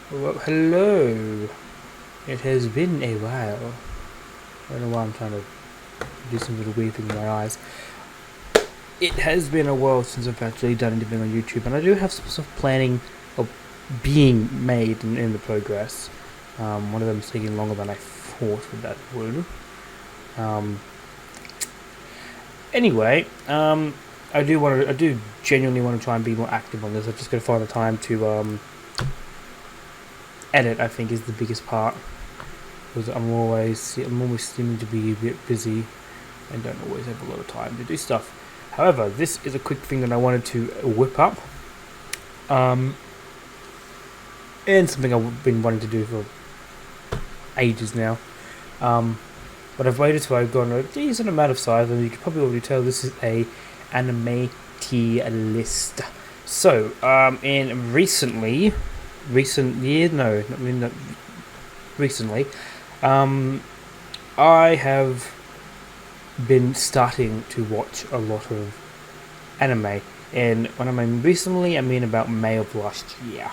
Well, hello. It has been a while. I don't know why I'm trying to do some little weird thing with my eyes. It has been a while since I've actually done anything on YouTube, and I do have some stuff planning of being made in the progress. One of them is taking longer than I thought that would. Um, anyway, I do genuinely want to try and be more active on this. I've just got to find the time to edit. I think is the biggest part. Because I'm always seeming to be a bit busy and don't always have a lot of time to do stuff. However, this is a quick thing that I wanted to whip up, and something I've been wanting to do for ages now. But I've waited till I've gone a decent amount of size, and you can probably already tell this is a anime tier list. So, in recent year, no, I mean, not recently, I have been starting to watch a lot of anime, and when I mean recently, I mean about May of last year.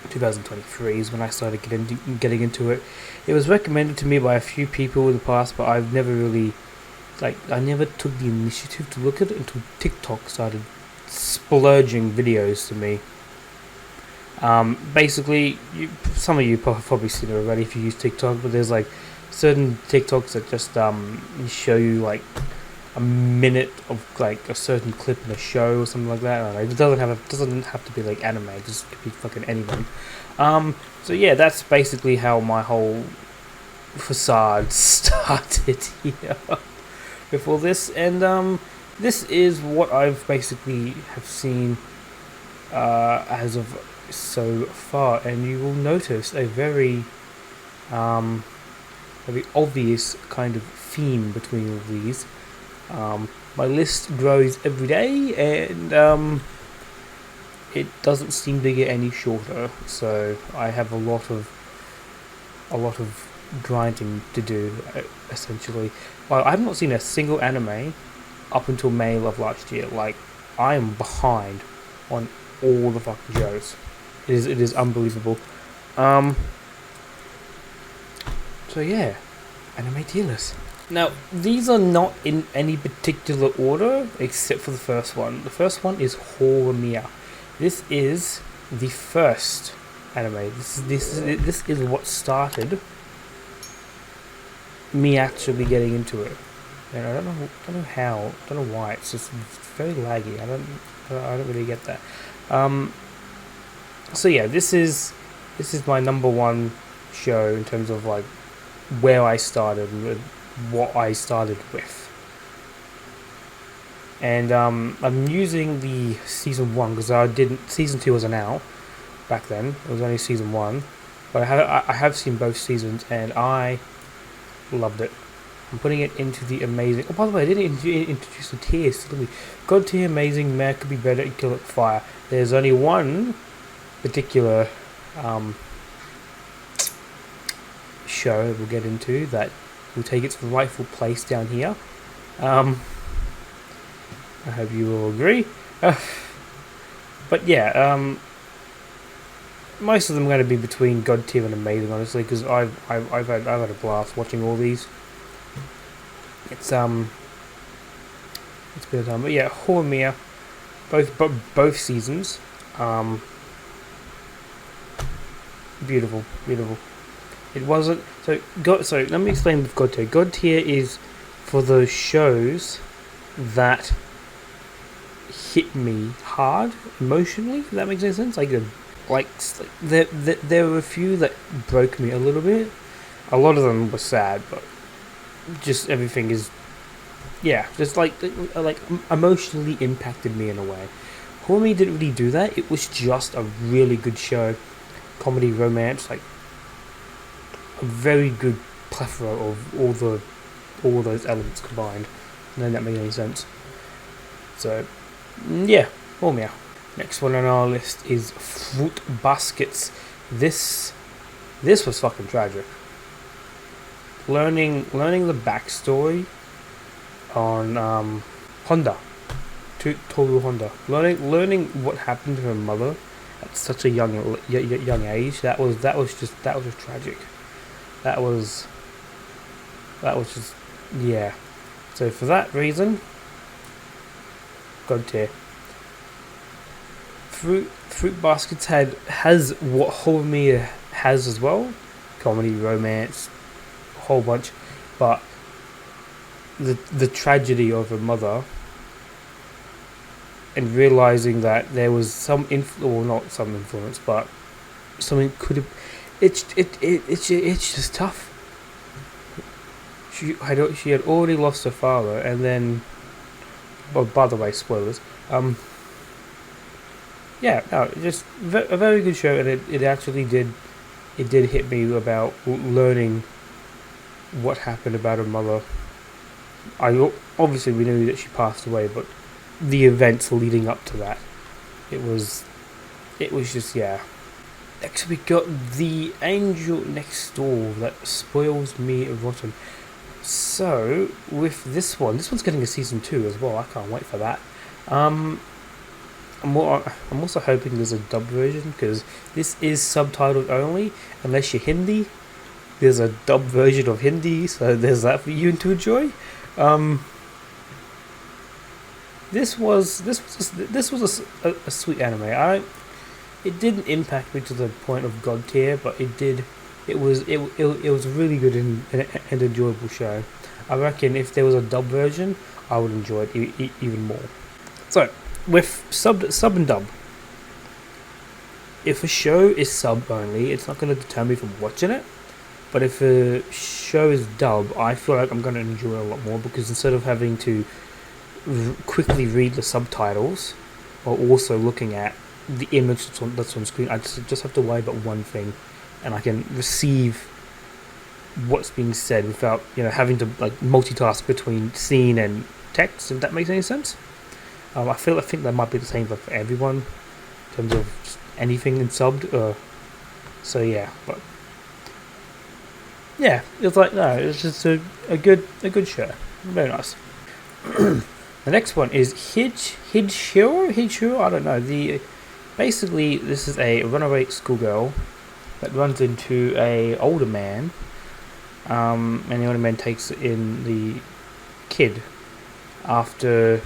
2023 is when I started getting into it. It was recommended to me by a few people in the past, but I've never really, I never took the initiative to look at it until TikTok started splurging videos to me. Basically, some of you probably seen it already if you use TikTok, but there's like certain TikToks that just show you like a minute of like a certain clip in a show or something like that. I don't know. It doesn't have to be like anime. It just could be fucking anything. So yeah, that's basically how my whole facade started here before this, and this is what I've basically have seen as of so far, and you will notice a um, very obvious kind of theme between all these. My list grows every day, and it doesn't seem to get any shorter. So I have a lot of grinding to do, essentially. Well, I have not seen a single anime up until May of last year. Like, I am behind on all the fucking shows. It is unbelievable. Um, so yeah, anime tier list. Now, these are not in any particular order except for the first one. The first one is Horimiya. This is the first anime. This is what started me actually getting into it. And I don't know how, don't know why. It's just very laggy. I don't really get that. Um, so yeah, this is my number one show in terms of like where I started and what I started with. And I'm using the season one because I didn't. Season two wasn't out back then. It was only season one, but I have seen both seasons and I loved it. I'm putting it into the amazing. Oh, by the way, I didn't introduce the tiers. God tier, amazing, man could be better, and kill it fire. There's only one particular um, show that we'll get into that will take its rightful place down here. Um, I hope you will agree. But yeah, most of them are going to be between God tier and amazing, honestly, because I've had a blast watching all these. It's been a time, but yeah, Horimiya, both seasons, um, beautiful, beautiful. It wasn't so. Let me explain with God tier. God tier is for those shows that hit me hard emotionally. If that makes any sense. Like there were a few that broke me a little bit. A lot of them were sad, but just everything is, yeah, just like emotionally impacted me in a way. Horimiya didn't really do that. It was just a really good show, comedy, romance, like a very good plethora of all those elements combined. And then that made any sense. So yeah, Horimiya. Next one on our list is Fruit Baskets. This was fucking tragic. Learning the backstory on Honda, to Toru Honda. Learning what happened to her mother at such a young age. That was just tragic. That was just, yeah. So for that reason, God tier. Fruit Baskets has what Horimiya has as well, comedy, romance, a whole bunch, but the tragedy of her mother and realizing that there was some or not some influence, but something could have. It's just tough. She had already lost her father, and then. Well, by the way, spoilers. Yeah, no, just a very good show, and it actually did hit me about learning what happened about her mother. Obviously we knew that she passed away, but the events leading up to that, it was just, yeah. Next we got The Angel Next Door that spoils me rotten. So with this one's getting a season 2 as well. I can't wait for that. I'm also hoping there's a dub version, because this is subtitled only. Unless you're Hindi, there's a dub version of Hindi, so there's that for you to enjoy. This was a sweet anime. It didn't impact me to the point of God tier, but it did. It was a really good and enjoyable show. I reckon if there was a dub version, I would enjoy it even more. So, with sub and dub, if a show is sub only, it's not going to deter me from watching it. But if a show is dub, I feel like I'm going to enjoy it a lot more, because instead of having to quickly read the subtitles or also looking at the image that's on screen, I just have to worry about one thing, and I can receive what's being said without having to like multitask between scene and text. If that makes any sense. I think that might be the same for everyone in terms of just anything in subbed. So yeah, but yeah, it's like no, it's just a good show. Very nice. The next one is Hijiro. I don't know. Basically this is a runaway schoolgirl that runs into a older man, and the older man takes in the kid after.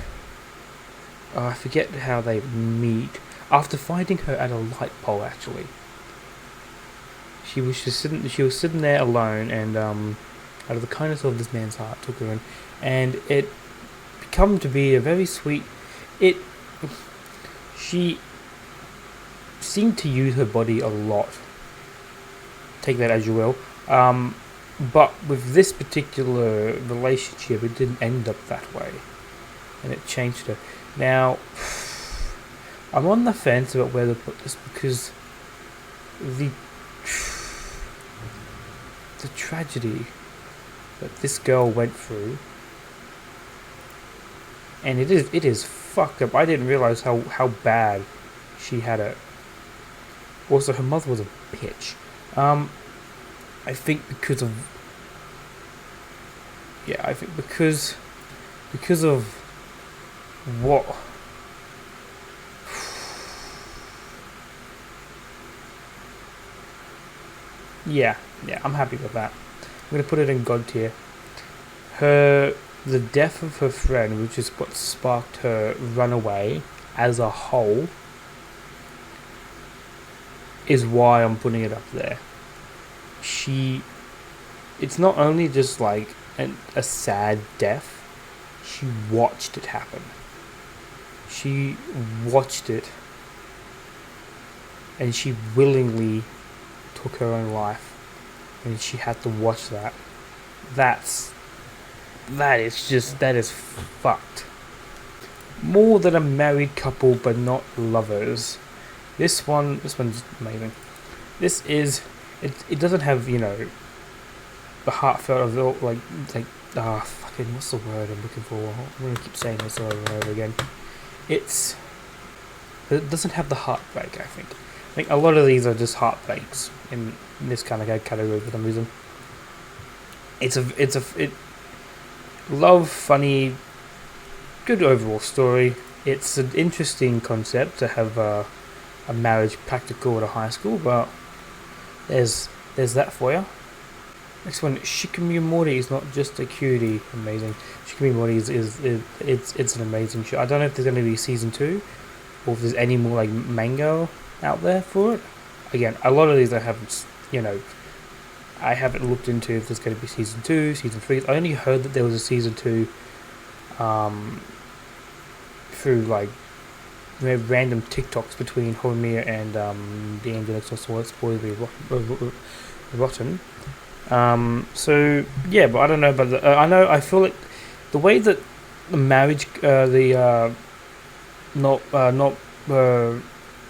I forget how they meet. After finding her at a light pole, actually, she was sitting there alone, and out of the kindness of this man's heart, took her in, and it become to be a very sweet. She seemed to use her body a lot. Take that as you will. But with this particular relationship, it didn't end up that way, and it changed her. Now, I'm on the fence about where to put this, because the tragedy that this girl went through, and it is fucked up. I didn't realize how bad she had it. Also, her mother was a bitch. I think because of what. Yeah, I'm happy with that. I'm gonna put it in God tier. The death of her friend, which is what sparked her runaway as a whole, is why I'm putting it up there. It's not only just like a sad death. She watched it happen. She watched it, and she willingly took her own life, and she had to watch that. That is fucked. More than a married couple, but not lovers. This one's amazing. This is it doesn't have the heartfelt of it, like fucking what's the word I'm looking for? I'm gonna keep saying this over and over again. It doesn't have the heartbreak. I think a lot of these are just heartbreaks in this kind of category for some reason. It's love, funny, good overall story. It's an interesting concept to have a marriage practical at a high school, but there's that for you. Next one, Shikimi Mori is not just a cutie. Amazing. Shikimi Mori it's an amazing show. I don't know if there's going to be season 2 or if there's any more like manga out there for it. Again, a lot of these I haven't, I haven't looked into if there's going to be season 2, season 3. I only heard that there was a season 2 through like random TikToks between Horimiya and the Angel Next Door spoiler rotten. So yeah, but I don't know about the. I feel like the way that the marriage, not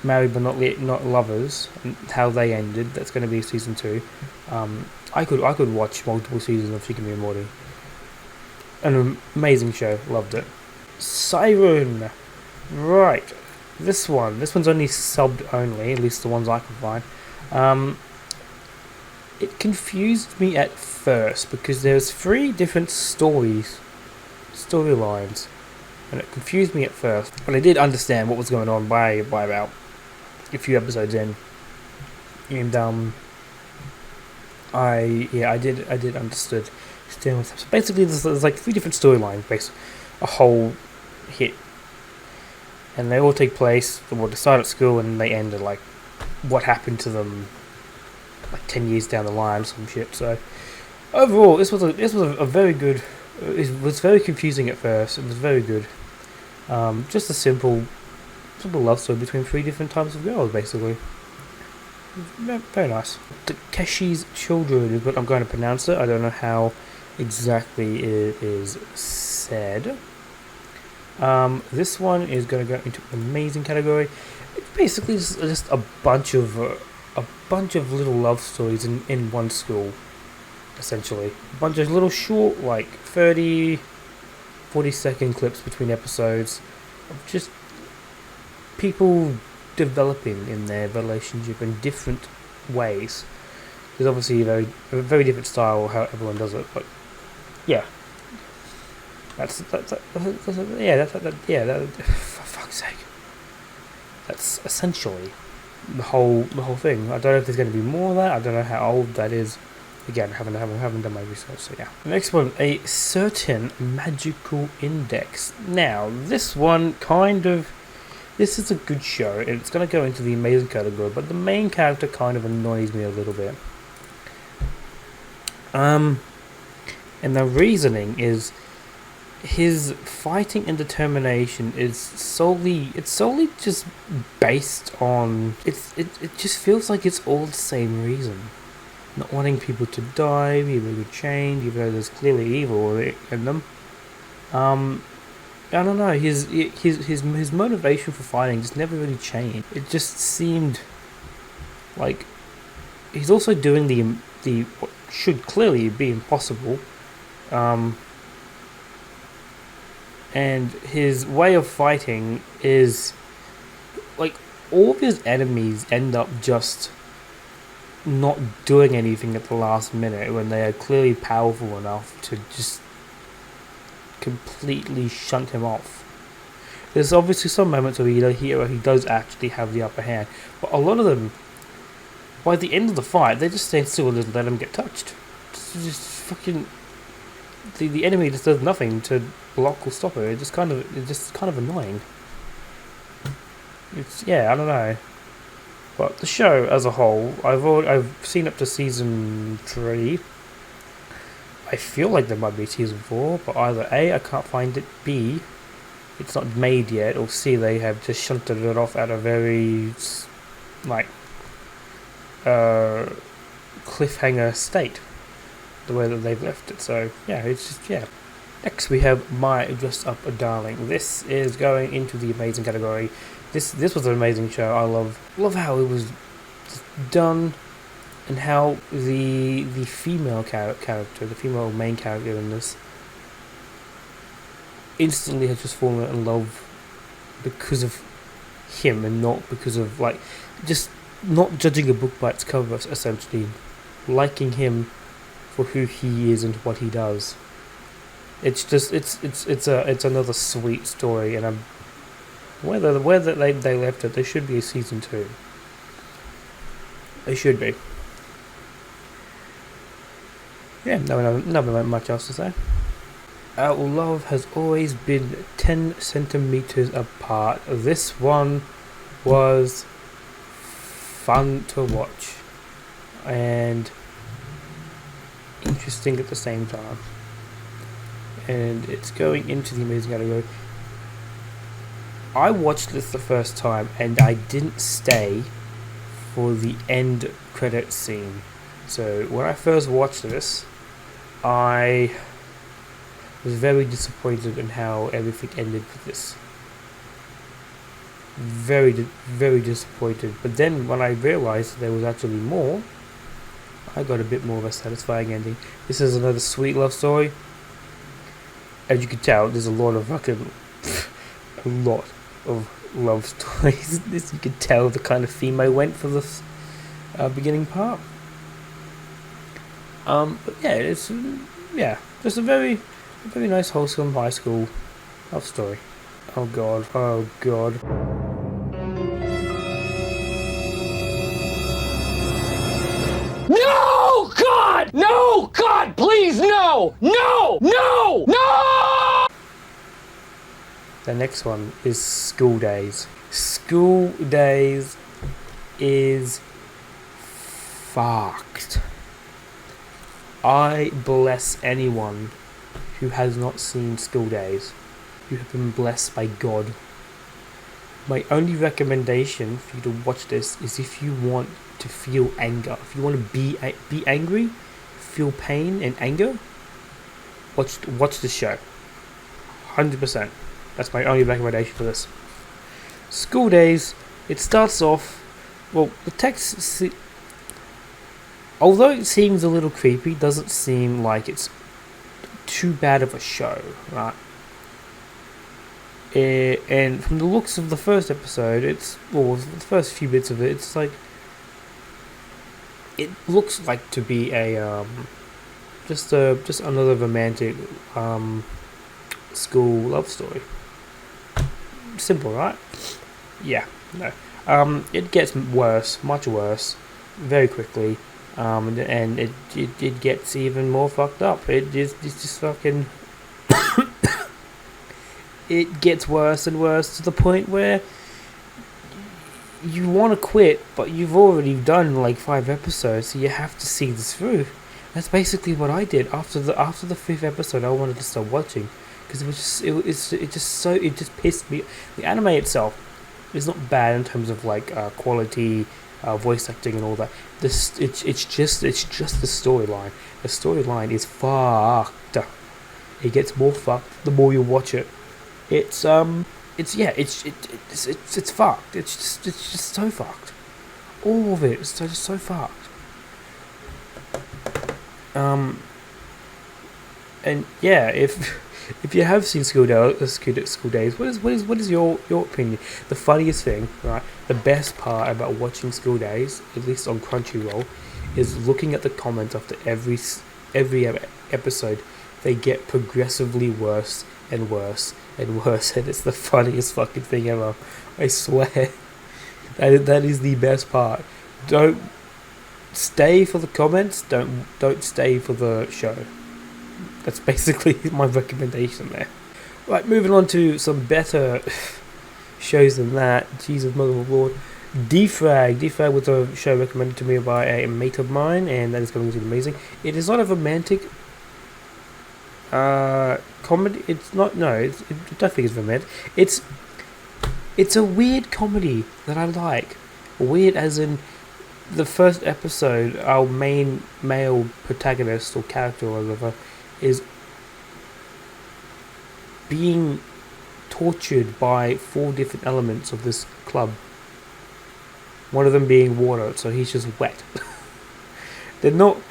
married but not lovers, and how they ended. That's going to be season 2. I could watch multiple seasons of Shikimi and Mori. An amazing show, loved it. Siren, right? This one's only subbed only, at least the ones I can find. It confused me at first because there's 3 different storylines, and it confused me at first. But I did understand what was going on by about a few episodes in, and I did understood. So basically, there's like 3 different storylines, based a whole hit, and they all take place. They start at school and they end at like what happened to them like 10 years down the line, some shit. So overall, this was a very good. It was very confusing at first. It was very good. Just a simple love story between 3 different types of girls, basically. Very nice. Takeshi's Children is what I'm going to pronounce it. I don't know how exactly it is said. This one is going to go into an amazing category. It's basically just a bunch of little love stories in one school, essentially. A bunch of little short, like 40-second clips between episodes of just people developing in their relationship in different ways. There's obviously a very different style how everyone does it, but yeah. For fuck's sake. That's essentially the whole thing. I don't know if there's going to be more of that. I don't know how old that is. Again, haven't done my research, so yeah. The next one, A Certain Magical Index. Now, this one this is a good show, and it's going to go into the amazing category, but the main character kind of annoys me a little bit. And the reasoning is his fighting and determination is solely just based on it just feels like it's all the same reason. Not wanting people to die, people to change, even though there's clearly evil in them. I don't know. His motivation for fighting just never really changed. It just seemed like he's also doing the what should clearly be impossible. And his way of fighting is like all of his enemies end up just not doing anything at the last minute when they are clearly powerful enough to just completely shunt him off. There's obviously some moments where he does actually have the upper hand, but a lot of them, by the end of the fight, they just stand still and just let him get touched. Just fucking the enemy just does nothing to block or stop it. It's just kind of annoying. I don't know. But the show as a whole, I've seen up to season 3. I feel like there might be season 4, but either A, I can't find it, B, it's not made yet, or C, they have just shunted it off at a very cliffhanger state, the way that they've left it. So yeah, it's just Next we have My Dress Up Darling. This is going into the amazing category. This was an amazing show. I love how it was done, and how the female character, the female main character in this, instantly has just fallen in love because of him, and not because of just not judging a book by its cover, essentially liking him for who he is and what he does. It's just it's another sweet story, and Where that they left it, there should be a season 2. There should be. Yeah, not much else to say. Our love has always been 10 centimeters apart. This one was fun to watch and interesting at the same time. And it's going into the amazing category. I watched this the first time and I didn't stay for the end credit scene. So when I first watched this, I was very disappointed in how everything ended with this. Very disappointed. But then when I realized there was actually more, I got a bit more of a satisfying ending. This is another sweet love story. As you can tell, there's a lot of love stories. This, you can tell the kind of theme I went for this beginning part. But yeah, it's just a very nice, wholesome high school love story. Oh god. No! God! No! God, please, no! No! No! No! The next one is School Days. School Days is fucked. I bless anyone who has not seen School Days. You have been blessed by God. My only recommendation for you to watch this is if you want to feel anger. If you want to be angry, feel pain and anger, watch the show. 100%. That's my only recommendation for this. School Days. It starts off. Well, the text, although it seems a little creepy, doesn't seem like it's too bad of a show, right? And from the looks of the first episode, the first few bits of it, it's like it looks like to be a just another romantic school love story. Simple, right? Yeah, no. It gets worse, much worse, very quickly. And it gets even more fucked up. It's just fucking. It gets worse and worse to the point where you want to quit, but you've already done like 5 episodes, so you have to see this through. That's basically what I did after the 5th episode. I wanted to stop watching because it just pissed me. The anime itself is not bad in terms of like quality, voice acting and all that. It's just the storyline. The storyline is fucked. It gets more fucked the more you watch it. It's fucked. It's just so fucked. All of it is just so fucked. And yeah, if you have seen School Days, what is your opinion? The funniest thing, right? The best part about watching School Days, at least on Crunchyroll, is looking at the comments after every episode. They get progressively worse and worse and worse, and it's the funniest fucking thing ever. I swear, that is the best part. Don't stay for the comments. Don't stay for the show. That's basically my recommendation there. Right, moving on to some better shows than that. Jesus, mother of Lord. Defrag was a show recommended to me by a mate of mine, and that is going to be amazing. It is not a romantic comedy. It's not. No, I don't think it's romantic. It's a weird comedy that I like. Weird as in the first episode, our main male protagonist or character or whatever is being tortured by 4 different elements of this club. One of them being water, so he's just wet. They're not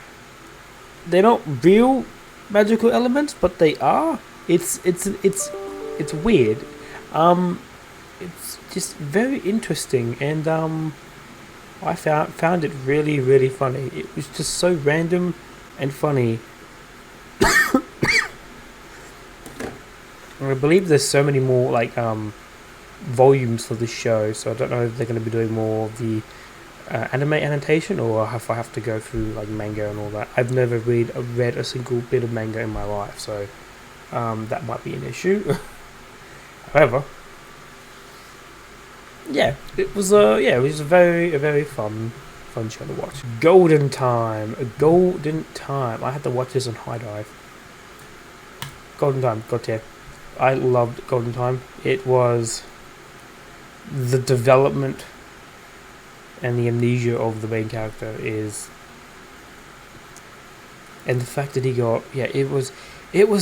real magical elements, but they are. It's weird. It's just very interesting, and I found it really, really funny. It was just so random and funny. I believe there's so many more like volumes for the show, so I don't know if they're going to be doing more of the anime annotation, or if I have to go through like manga and all that. I've never read a single bit of manga in my life, so that might be an issue. However, yeah, it was a very fun show to watch. Golden Time. I had to watch this on High Dive. Golden Time, God tier. I loved Golden Time. It was the development and the amnesia of the main character is, and the fact that he got, it was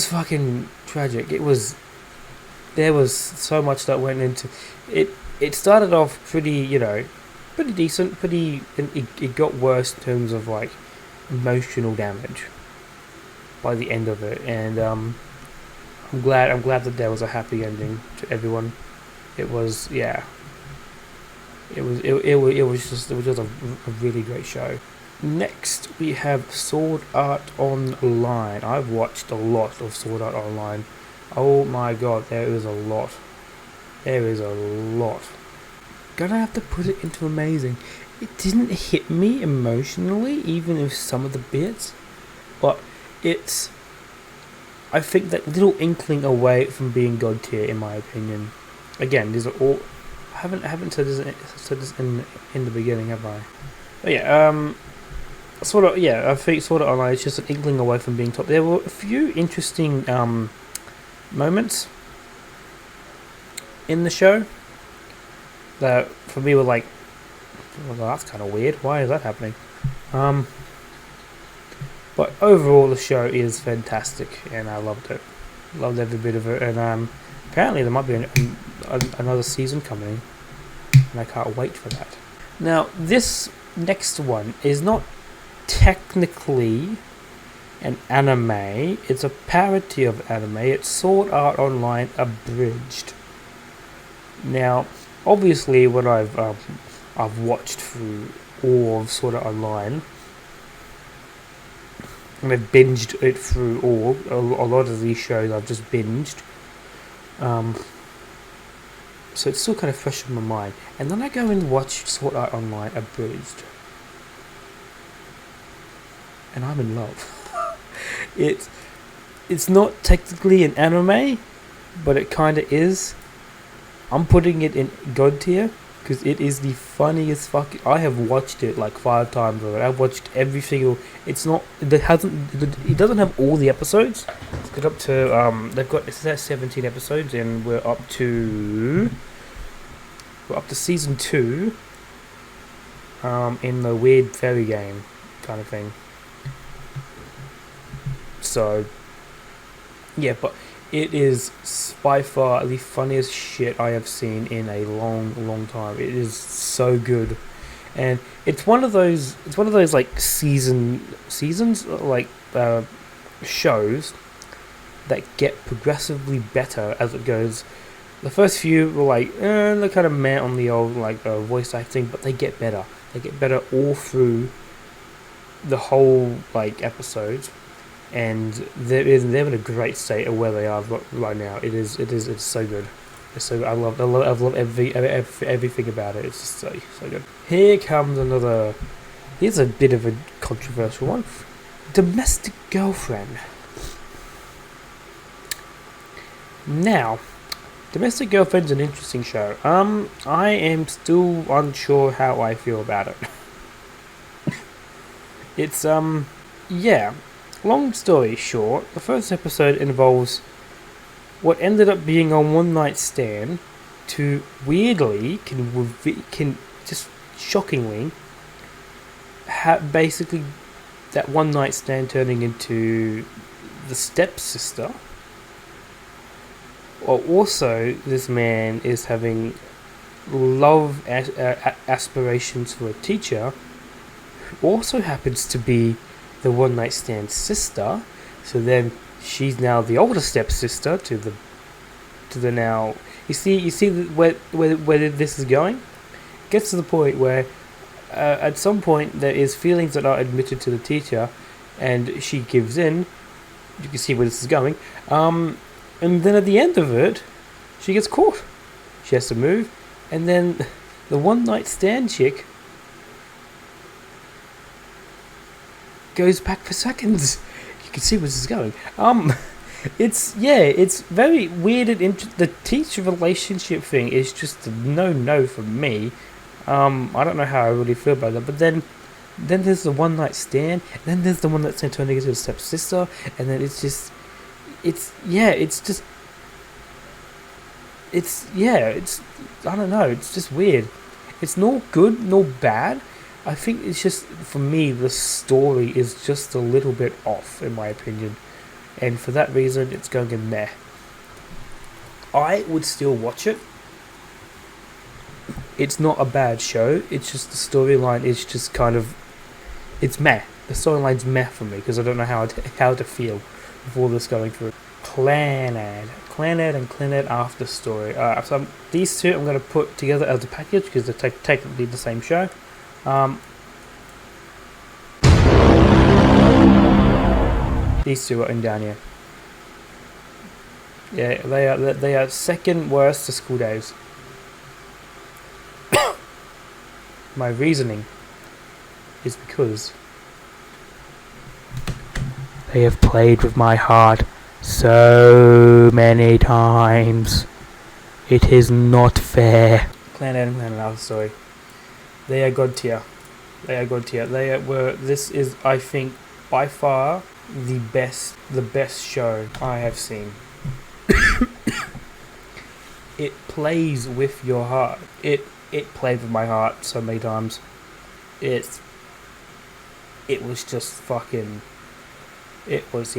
fucking tragic. There was so much that went into it. It started off pretty decent, it got worse in terms of like emotional damage by the end of it, and I'm glad that there was a happy ending to everyone. It was just a really great show. Next we have Sword Art Online. I've watched a lot of Sword Art Online. Oh my god, there is a lot. Gonna have to put it into amazing. It didn't hit me emotionally, even if some of the bits, but I think that little inkling away from being god tier, in my opinion. Again, these are all. I haven't said this in the beginning, have I? But yeah, I think Sword Art Online is just an inkling away from being top. There were a few interesting moments in the show that for me were like, well, that's kind of weird. Why is that happening? But overall, the show is fantastic, and I loved it. Loved every bit of it, and apparently there might be another season coming, and I can't wait for that. Now, this next one is not technically an anime. It's a parody of anime. It's Sword Art Online Abridged. Now, obviously, when I've watched through all of Sword Art Online, and I've binged it through all. A lot of these shows I've just binged. So it's still kind of fresh in my mind. And then I go and watch Sword Art Online Abridged, and I'm in love. It's not technically an anime, but it kind of is. I'm putting it in God tier because it is the funniest fucking. I have watched it like 5 times already. I've watched every single. It doesn't have all the episodes. It's got up to they've got 17 episodes, and we're up to season 2. In the weird fairy game kind of thing. So yeah, but it is by far the funniest shit I have seen in a long time. It is so good, and it's one of those like seasons like shows that get progressively better as it goes. The first few were like they're kind of meh on the old like voice acting, but they get better. They get better all through the whole like episodes. And they're in a great state of where they are right now. It's so good. It's so good. I've loved everything about it. It's just so good. Here comes another. Here's a bit of a controversial one. Domestic Girlfriend. Now, Domestic Girlfriend's an interesting show. I am still unsure how I feel about it. It's yeah. Long story short, the first episode involves what ended up being a one-night stand to weirdly, can just shockingly, basically that one-night stand turning into the stepsister. Or also, this man is having love aspirations for a teacher who also happens to be the one night stand sister. So then she's now the older stepsister to the now. You see where this is going. It gets to the point where at some point there is feelings that are admitted to the teacher, and she gives in. You can see where this is going. And then at the end of it, she gets caught. She has to move, and then the one night stand chick goes back for seconds. You can see where this is going. It's very weird and the teacher relationship thing is just a no for me. I don't know how I really feel about that, but then there's the one night stand, and then there's the one that's turning into a stepsister, and then it's I don't know, it's just weird. It's nor good nor bad. I think it's just, for me, the story is just a little bit off, in my opinion. And for that reason, it's going in meh. I would still watch it. It's not a bad show. It's just the storyline is just kind of... It's meh. The storyline's meh for me, because I don't know how to feel before this going through. Clannad and Clannad After Story. So these two I'm going to put together as a package, because they're technically the same show. These two are in down here. Yeah, they are second worst to School Days. My reasoning is because they have played with my heart so many times. It is not fair. Clannad and Clannad After Story. They are god tier. This is, I think, by far the best show I have seen. It plays with your heart. It played with my heart so many times. It was just fucking. It was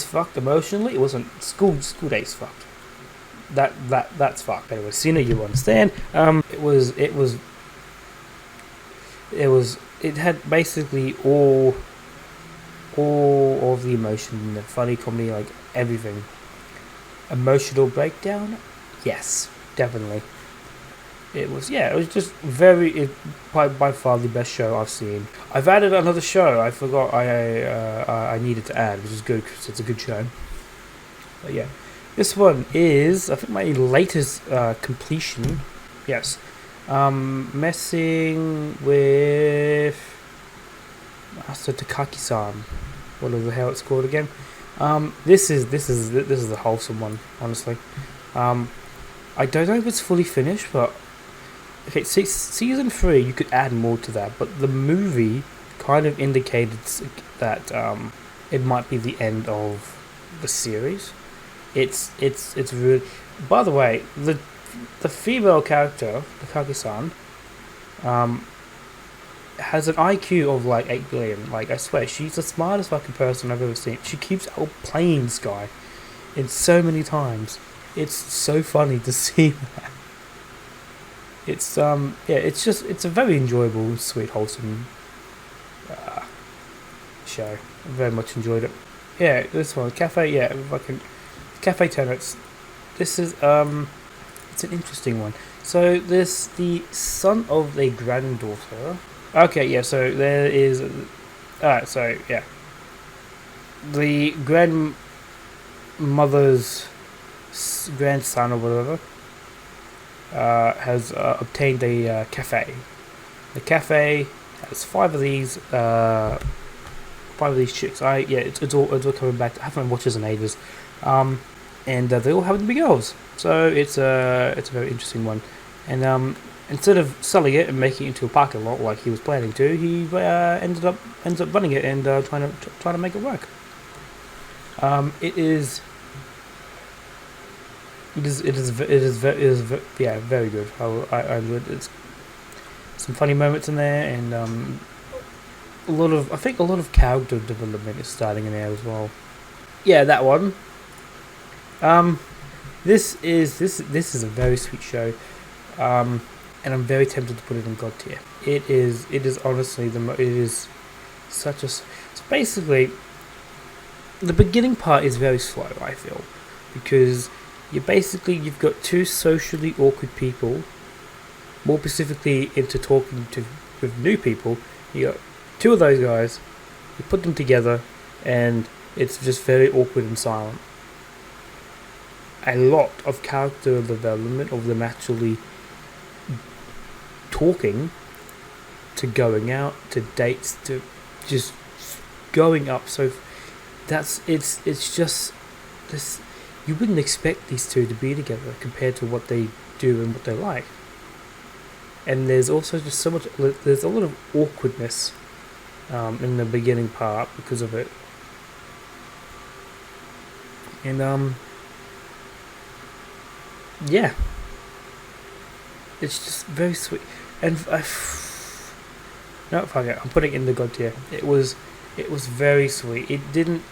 fucked emotionally. It wasn't school days fucked. That's fucked. Anyway, Cena, you understand. It had basically all of the emotion, the funny comedy, like everything. Emotional breakdown, yes, definitely. It was just by far the best show I've seen. I've added another show. I forgot I needed to add, which is good because it's a good show. But yeah, this one is, I think, my latest completion. Yes. Messing with Master Takaki-san. Whatever the hell it's called again. This is the wholesome one, honestly. I don't know if it's fully finished, but okay, season 3 you could add more to that, but the movie kind of indicated that it might be the end of the series. It's really. By the way, the female character, Takagi-san, has an IQ of like 8 billion. Like, I swear, she's the smartest fucking person I've ever seen. She keeps outplaying this guy in so many times. It's so funny to see that. It's it's a very enjoyable, sweet, wholesome show. I very much enjoyed it. Yeah, this one, Cafe, fucking Cafe Tenets. This is it's an interesting one. So there's the son of a granddaughter. Okay, yeah, so there is so yeah. The grandmother's grandson or whatever has obtained a cafe. The cafe has 5 of these chicks. It's all coming back. I haven't watched this in ages. And they all happen to be girls. So it's a very interesting one. And instead of selling it and making it into a parking lot like he was planning to, he ends up running it and trying to make it work. It is very good. I enjoyed it. It's some funny moments in there, and a lot of character development is starting in there as well. Yeah, that one. This is a very sweet show, and I'm very tempted to put it in God tier. It is honestly it is such a. So basically, the beginning part is very slow, I feel, because you've got 2 socially awkward people, more specifically into talking with new people. You got 2 of those guys, you put them together, and it's just very awkward and silent. a lot of character development of them actually talking, to going out, to dates, to just going up. So it's just this. You wouldn't expect these two to be together compared to what they do and what they like. And there's also just so much. There's a lot of awkwardness in the beginning part because of it. And yeah, it's just very sweet. And no, fuck it. I'm putting it in the god tier. It was very sweet. It didn't.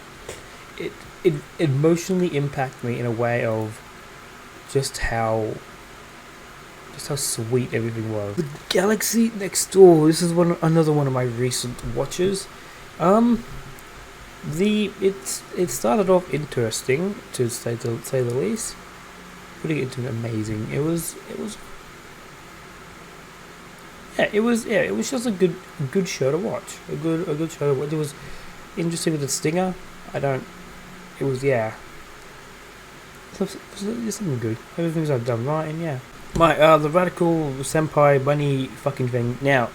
It emotionally impacted me in a way of just how sweet everything was. The Galaxy Next Door. This is another one of my recent watches. It started off interesting, to say the least. Putting it into amazing. It was just a good show to watch. A good show to watch. It was interesting with the stinger. It was something good. Everything's I've done right, and yeah. The Radical Senpai Bunny fucking thing. Now,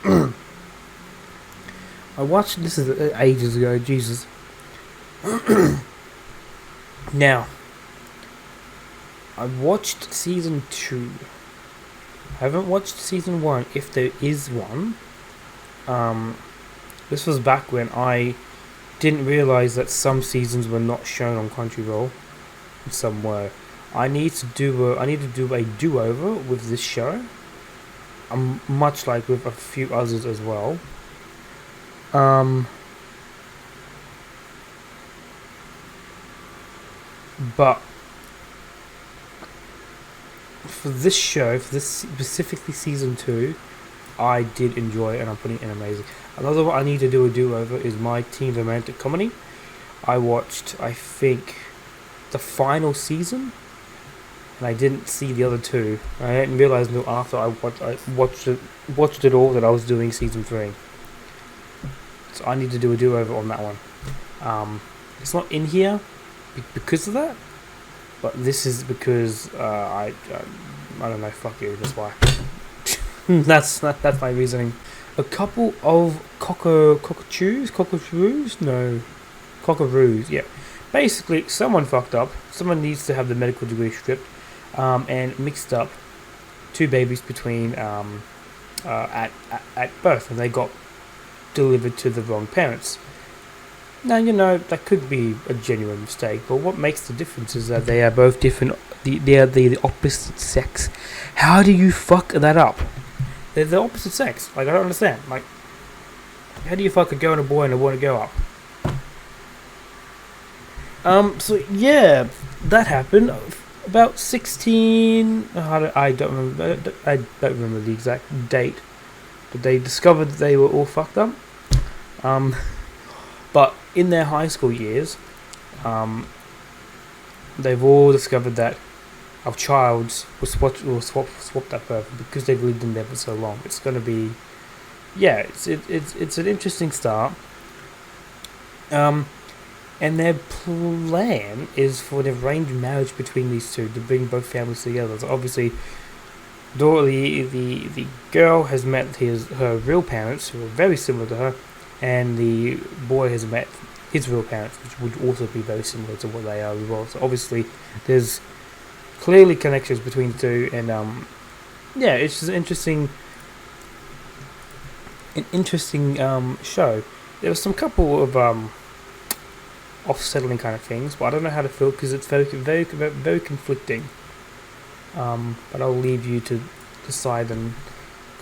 I watched this ages ago. Jesus. Now, I watched season 2. I haven't watched season 1, if there is one. This was back when I didn't realize that some seasons were not shown on Crunchyroll, and some were. I need to do a do-over with this show. Much like with a few others as well. But for this show, for this specifically season 2, I did enjoy it, and I'm putting it in amazing. Another one I need to do a do-over is My Teen Romantic Comedy. I watched, I think, the final season, and I didn't see the other 2. I didn't realize until after I watched it all that I was doing season 3. So I need to do a do-over on that one. It's not in here because of that, but this is because I don't know. Fuck you. That's why. that's my reasoning. A couple of cockaroos. Yeah. Basically, someone fucked up. Someone needs to have the medical degree stripped, and mixed up 2 babies between at birth, and they got delivered to the wrong parents. Now, that could be a genuine mistake, but what makes the difference is that they are both different. They are the opposite sex. How do you fuck that up? They're the opposite sex. Like, I don't understand. Like, how do you fuck a girl and a boy and a boy and a girl up? So yeah, that happened. About 16. I don't remember. I don't remember the exact date, but they discovered that they were all fucked up. But in their high school years, they've all discovered that our child was swapped at birth because they've lived in there for so long. It's going to be, it's an interesting start. And their plan is for an arranged marriage between these two to bring both families together. So obviously, the girl has met her real parents, who are very similar to her, and the boy has met his real parents, which would also be very similar to what they are as well. So obviously, there's clearly connections between the two, and it's just an interesting show. There was some couple of off-settling kind of things, but I don't know how to feel because it's very, very, very conflicting. But I'll leave you to decide and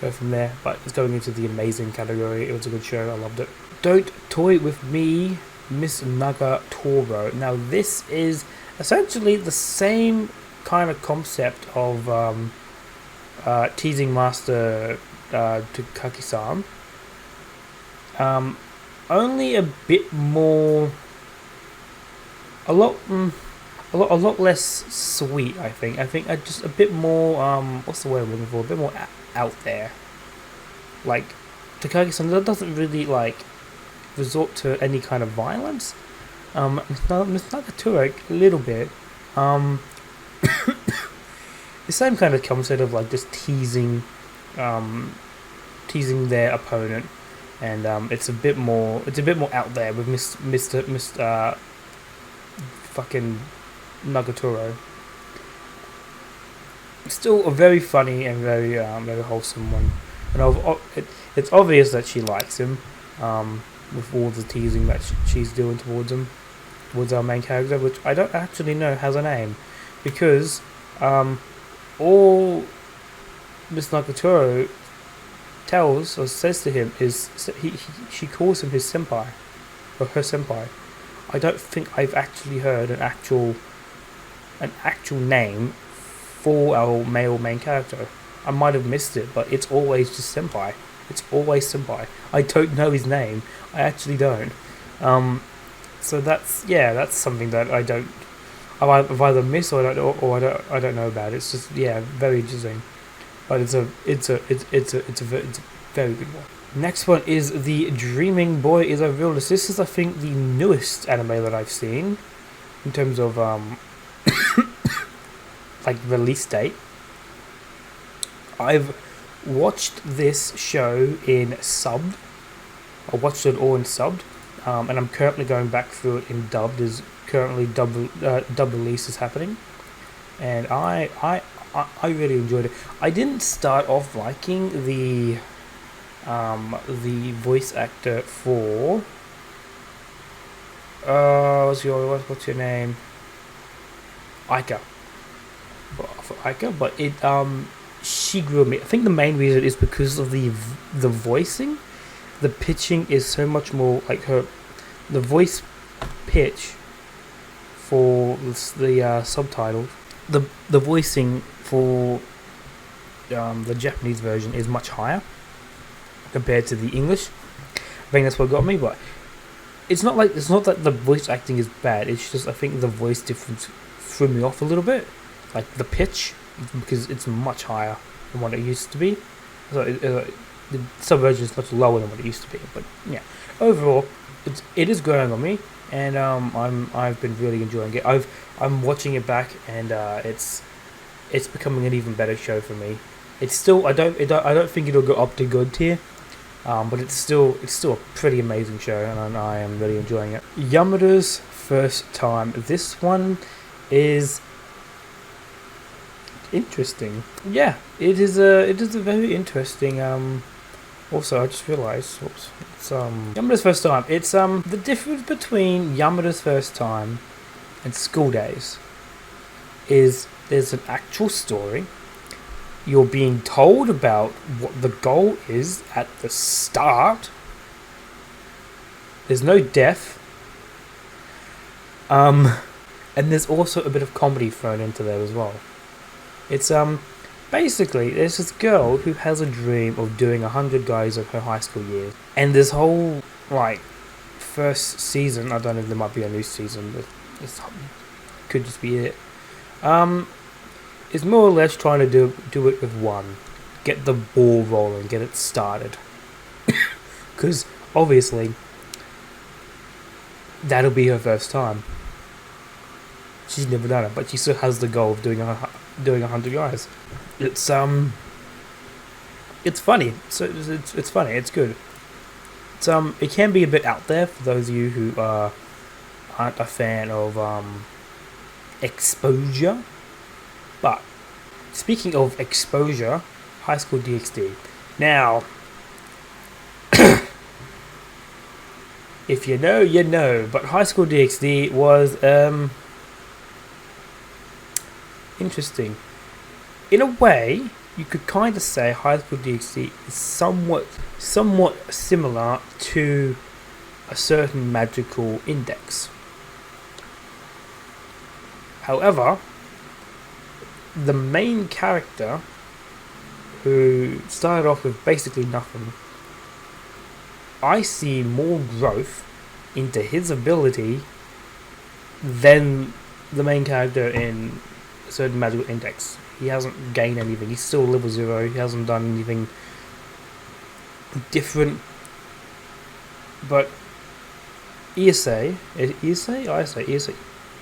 go from there. But it's going into the amazing category. It was a good show. I loved it. Don't Toy With Me, Miss Nagatoro. Now this is essentially the same kind of concept of Teasing Master Takaki-san. Only a bit more, a lot less sweet. I think just a bit more. What's the word I'm looking for? A bit more out there. Like Takagi-san doesn't really resort to any kind of violence. It's not a little bit. the same kind of concept of like just teasing their opponent, and it's a bit more out there with Mr. fucking Nagatoro. Still a very funny and very wholesome one, and it's obvious that she likes him, with all the teasing that she's doing towards our main character, which I don't actually know has a name, because all Miss Nagatoro tells or says to him is she calls him his senpai, or her senpai. I don't think I've actually heard an actual name for our male main character. I might have missed it, but it's always just senpai. It's always senpai. I don't know his name. I actually don't. So that's something that I've either missed or I don't know about. It's just very interesting. But it's a very good one. Next one is The Dreaming Boy is a Realist. This is, I think, the newest anime that I've seen in terms of like release date. I've watched this show in subbed. I watched it all in subbed, and I'm currently going back through it in dubbed. There's currently dub release is happening, and I really enjoyed it. I didn't start off liking the voice actor for what's your name? Aika. For Aika, but it she grew on me. I think the main reason is because of the voicing. The pitching is so much more like the voice pitch for the subtitles. The voicing for the Japanese version is much higher compared to the English. I think that's what got me, but it's not that the voice acting is bad. It's just I think the voice difference threw me off a little bit, like the pitch, because it's much higher than what it used to be. So the sub version is much lower than what it used to be. But yeah, overall, it is growing on me, and I've been really enjoying it. I'm watching it back, and it's becoming an even better show for me. It's still I don't think it'll go up to good tier, but it's still a pretty amazing show, and I am really enjoying it. Yamada's First Time. This one is interesting. Yeah, it is a very interesting. Also, I just realized, it's Yamada's First Time. It's the difference between Yamada's First Time and School Days is there's an actual story. You're being told about what the goal is at the start. There's no death. And there's also a bit of comedy thrown into there as well. It's basically there's this girl who has a dream of doing 100 guys of her high school years, and this whole like first season, I don't know if there might be a new season, but this could just be it. Is more or less trying to do it with one, get the ball rolling, get it started, because obviously that'll be her first time. She's never done it, but she still has the goal of doing 100 guys. It's funny. So it's funny. It's good. It's it can be a bit out there for those of you who aren't a fan of exposure. But speaking of exposure, High School DxD. Now, if you know, you know. But High School DxD was interesting. In a way, you could kind of say High School DxD is somewhat similar to a certain magical index. However, the main character, who started off with basically nothing, I see more growth into his ability than the main character in a certain magical index. He hasn't gained anything. He's still level 0. He hasn't done anything different. But Iasei,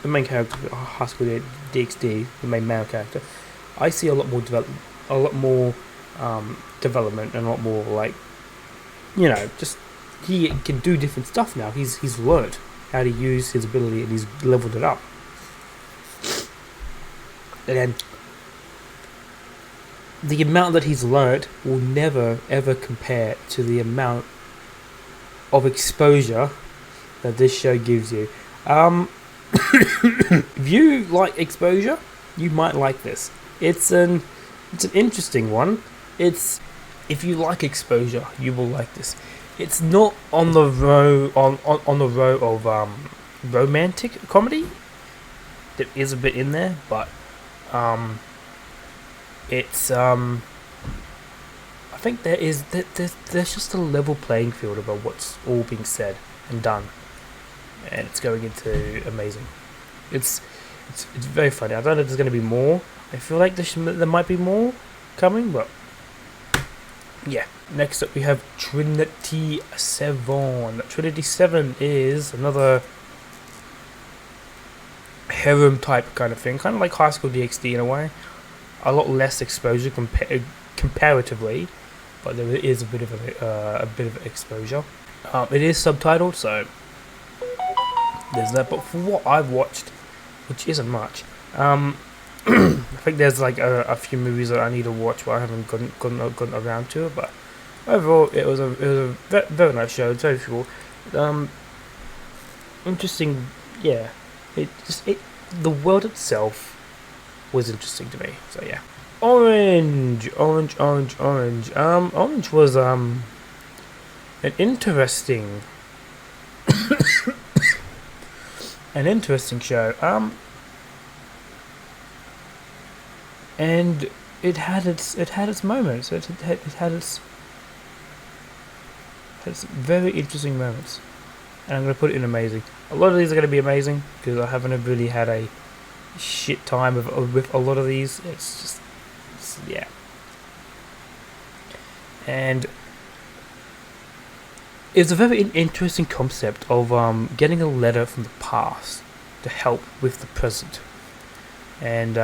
the main character of High School DxD, the main male character, I see a lot more development and a lot more like, just he can do different stuff now. He's learned how to use his ability and he's leveled it up. And then the amount that he's learned will never ever compare to the amount of exposure that this show gives you. If you like exposure, you might like this. It's an interesting one. If you like exposure, you will like this. It's not on the row of romantic comedy. There is a bit in there, but it's I think there's just a level playing field about what's all being said and done, and it's going into amazing. It's very funny. I don't know if there's going to be more. I feel like there might be more coming, but yeah. Next up we have Trinity 7. Trinity 7 is another harem type kind of thing, kind of like High School DxD in a way. A lot less exposure comparatively, but there is a bit of exposure. It is subtitled, so there's that. But for what I've watched, which isn't much, I think there's like a few movies that I need to watch, but I haven't gotten around to it. But overall, it was a very nice show. It's very cool. Interesting. Yeah, the world itself was interesting to me. So yeah. Orange was an interesting show. And it had its moments. It had its very interesting moments. And I'm gonna put it in amazing. A lot of these are gonna be amazing because I haven't really had a shit time with a lot of these. Yeah. And it's a very interesting concept of getting a letter from the past to help with the present. And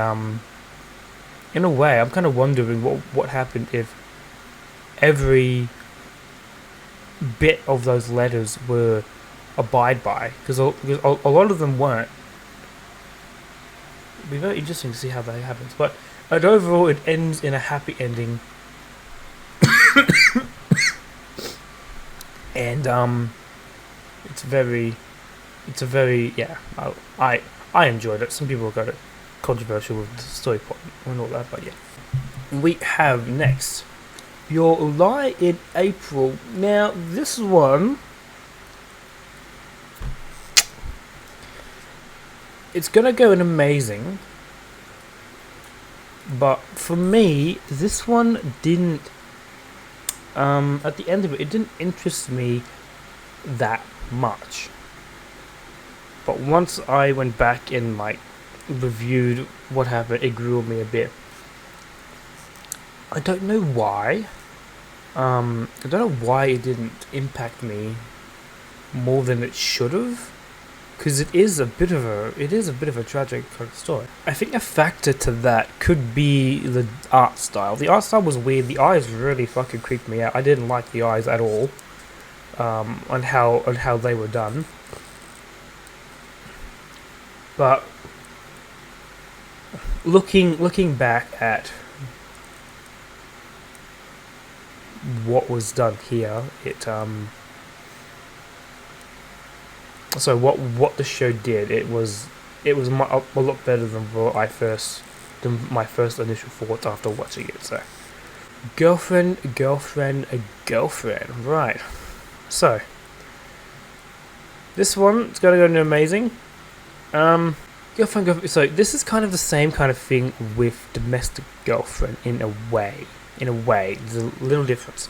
in a way, I'm kind of wondering what happened if every bit of those letters were abide by, because a lot of them weren't. It'd be very interesting to see how that happens. But overall, it ends in a happy ending. And it's a very yeah. I enjoyed it. Some people got it controversial with the story plot and all that, but yeah. We have next Your Lie in April. Now this one, it's gonna go in amazing, but for me, this one didn't. At the end of it didn't interest me that much. But once I went back and like reviewed what happened, it grew on me a bit. I don't know why. I don't know why it didn't impact me more than it should have. Because it is a bit of a tragic kind of story. I think a factor to that could be the art style. The art style was weird. The eyes really fucking creeped me out. I didn't like the eyes at all. On how they were done. But looking back at what was done here, so what the show did, it was a lot better than my first initial thoughts after watching it. So girlfriend, right? So this one's gonna go into amazing. Girlfriend. So this is kind of the same kind of thing with domestic girlfriend in a way. There's a little difference.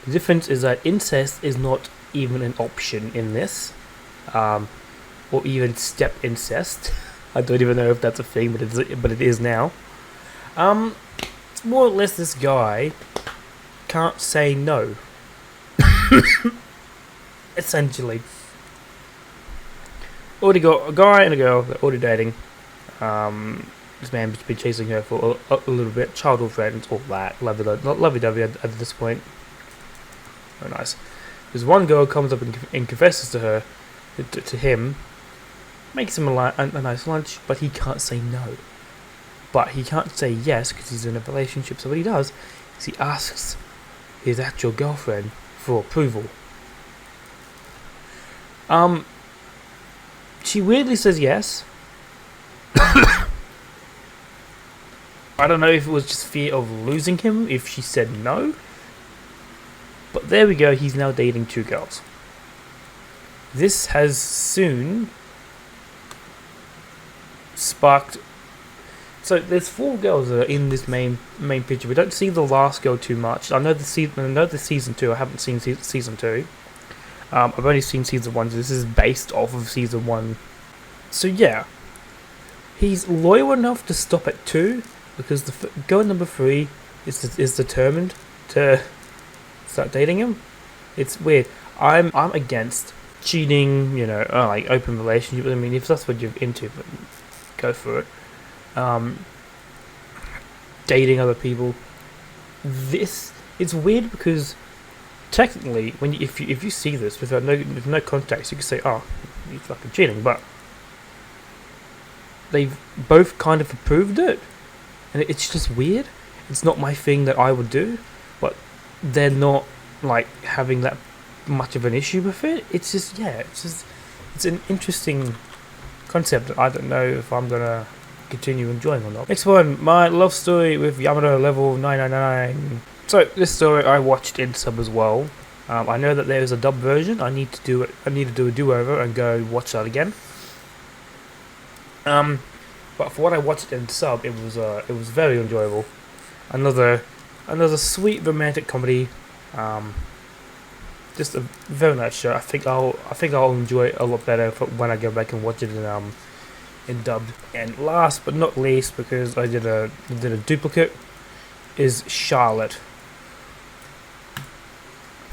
The difference is that incest is not even an option in this. Or even step incest. I don't even know if that's a thing, but it is now. It's more or less this guy can't say no. already got a guy and a girl. They're already dating. This man's been chasing her for a little bit. Childhood friends, all that. Lovey-dovey at this point. Very nice. There's one girl comes up and confesses to her, to him, makes him a nice lunch, but he can't say no. But he can't say yes because he's in a relationship. So what he does is he asks his actual girlfriend for approval. She weirdly says yes. I don't know if it was just fear of losing him if she said no. But there we go, he's now dating 2 girls. This has soon sparked... So there's 4 girls that are in this main picture. We don't see the last girl too much. I know the season 2. I haven't seen season 2. I've only seen season 1, so this is based off of season 1. So yeah, he's loyal enough to stop at 2 because the girl number 3 is determined to start dating him. It's weird. I'm against cheating, like open relationships. I mean, if that's what you're into, go for it. Dating other people. It's weird because technically, if you see this with no context, you can say, "Oh, you're fucking cheating," but they've both kind of approved it, and it's just weird. It's not my thing that I would do, but they're not like having that much of an issue with it. It's an interesting concept that I don't know if I'm gonna continue enjoying or not. Next one, my love story with Yamada level 999. So this story I watched in sub as well. I know that there is a dub version. I need to do a do-over and go watch that again. But for what I watched in sub, it was very enjoyable. Another sweet romantic comedy. Just a very nice show. I think I'll enjoy it a lot better when I go back and watch it in dubbed. And last but not least, because I did a duplicate, is Charlotte.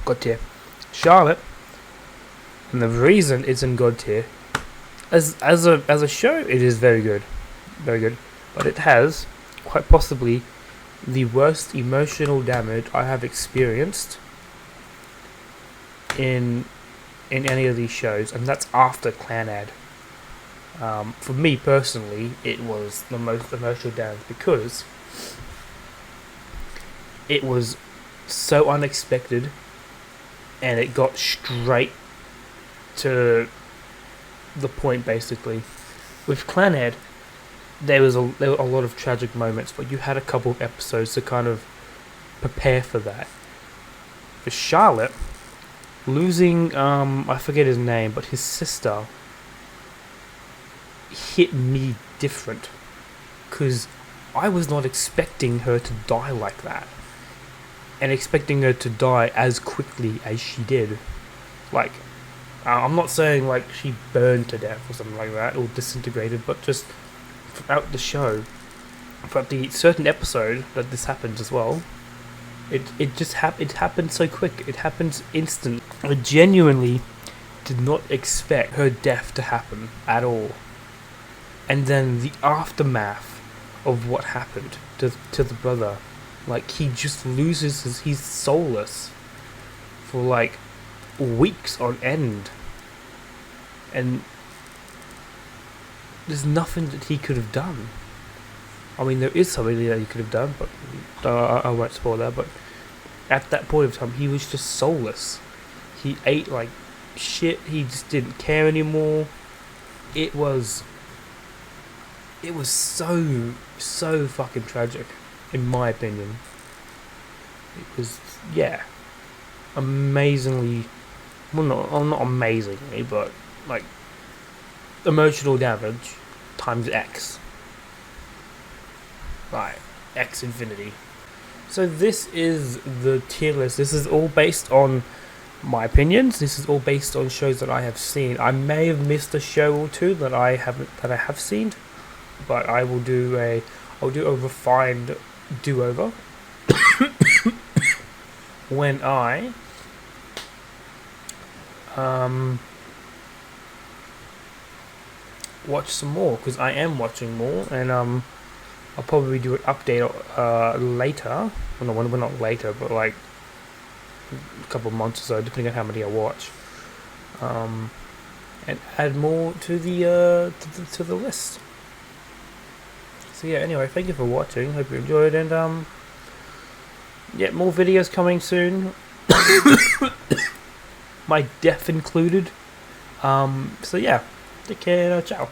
God tier. Charlotte, and the reason it's in God tier, as a show, it is very good, but it has quite possibly the worst emotional damage I have experienced in any of these shows, and that's after Clannad. For me personally, it was the most emotional damage because it was so unexpected, and it got straight to the point. Basically, with Clannad, there were a lot of tragic moments, but you had a couple of episodes to kind of prepare for that. For Charlotte, losing I forget his name, but his sister hit me different because I was not expecting her to die like that, and expecting her to die as quickly as she did. Like, I'm not saying like she burned to death or something like that, or disintegrated, but just throughout the show, throughout the certain episode that this happened as well, it happened so quick. It happened instant. I genuinely did not expect her death to happen at all. And then the aftermath of what happened to the brother, like he just loses he's soulless for like weeks on end, and there's nothing that he could have done. I mean, there is something that he could have done, but I won't spoil that. But at that point of time, he was just soulless. He ate like shit. He just didn't care anymore. It was so fucking tragic, in my opinion. It was, yeah, amazingly, well, not amazingly, but like emotional damage times X. Right, X infinity. So this is the tier list. This is all based on my opinions. This is all based on shows that I have seen. I may have missed a show or two that I have seen, but I'll do a refined do-over when I watch some more, because I am watching more, and I'll probably do an update later. Well, not later, but like a couple of months or so, depending on how many I watch. And add more to the list. So yeah, anyway, thank you for watching. Hope you enjoyed, and yeah, more videos coming soon. My death included. So yeah, take care. Ciao.